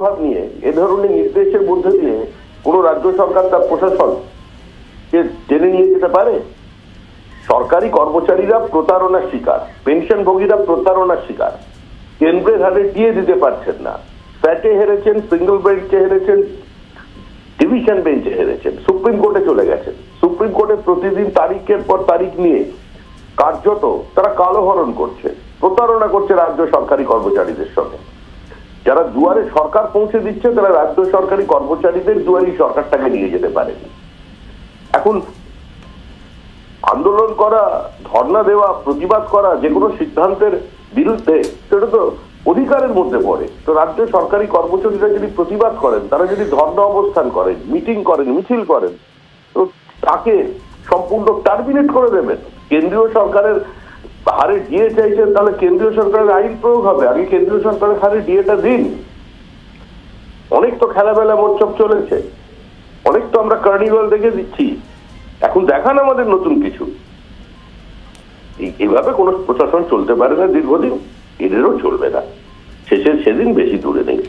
ভাব নিয়ে এ ধরনের নির্দেশের মধ্যে দিয়ে কোন রাজ্য সরকার তার প্রশাসন টেনে নিয়ে যেতে পারে? সরকারি কর্মচারীরা প্রতারণার শিকার, পেনশনভোগীরা প্রতারণার শিকার, কেন্দ্রের হাতে দিয়ে দিতে পারছেন না, ফ্যাটে হেরেছেন, সিঙ্গল বেঞ্চে হেরেছেন, ডিভিশন বেঞ্চে হেরেছেন, সুপ্রিম কোর্টে চলে গেছেন। সুপ্রিম কোর্টে প্রতিদিন তারিখের পর তারিখ নিয়ে কার্যত তারা কালোহরণ করছে, প্রতারণা করছে রাজ্য সরকারি কর্মচারীদের সঙ্গে। যারা দুয়ারে সরকার পৌঁছে দিচ্ছে তারা রাজ্য সরকারি কর্মচারীদের দুয়ারি সরকারটাকে নিয়ে যেতে পারেনি। এখন আন্দোলন করা, ধর্ণা দেওয়া, প্রতিবাদ করা যে কোনো সিদ্ধান্তের বিরুদ্ধে, সেটা তো অধিকারের মধ্যে পড়ে। তো রাজ্য সরকারি কর্মচারীরা যদি প্রতিবাদ করেন, তারা যদি ধর্ণা অবস্থান করেন, মিটিং করেন, মিছিল করেন, তো তাকে সম্পূর্ণ টার্মিনেট করে দেবেন। কেন্দ্রীয় সরকারের হারে ডিএ চাইছেন, তাহলে কেন্দ্রীয় সরকারের আইন প্রয়োগ হবে। আগে কেন্দ্রীয় সরকারের হারে ডিএটা দিন। অনেক তো খেলাবেলা মোচ্ছব চলেছে, অনেক তো আমরা কার্নিভাল দেখে দিচ্ছি, এখন দেখান আমাদের নতুন কিছু। এইভাবে কোনো প্রশাসন চলতে পারে না দীর্ঘদিন, এদেরও চলবে না। শেষের সেদিন বেশি দূরে নেই।